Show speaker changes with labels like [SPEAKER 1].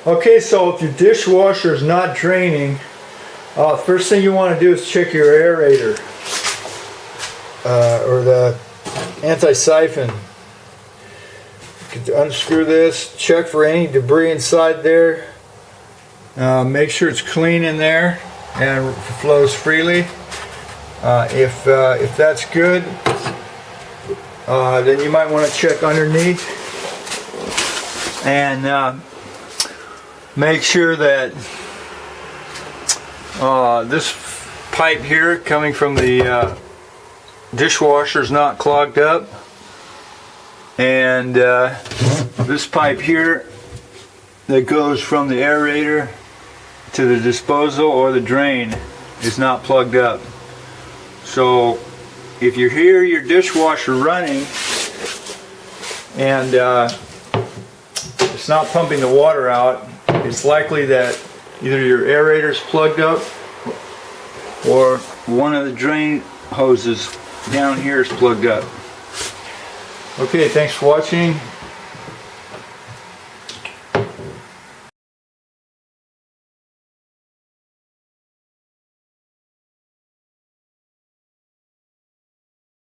[SPEAKER 1] Okay, so if your dishwasher is not draining, first thing you want to do is check your aerator or the anti-siphon. You can unscrew this, check for any debris inside there. Make sure it's clean in there and flows freely. If that's good, then you might want to check underneath and make sure that this pipe here coming from the dishwasher is not clogged up, and this pipe here that goes from the aerator to the disposal or the drain is not plugged up. So if you hear your dishwasher running and it's not pumping the water out, it's likely that either your aerator is plugged up or one of the drain hoses down here is plugged up. Okay, thanks for watching.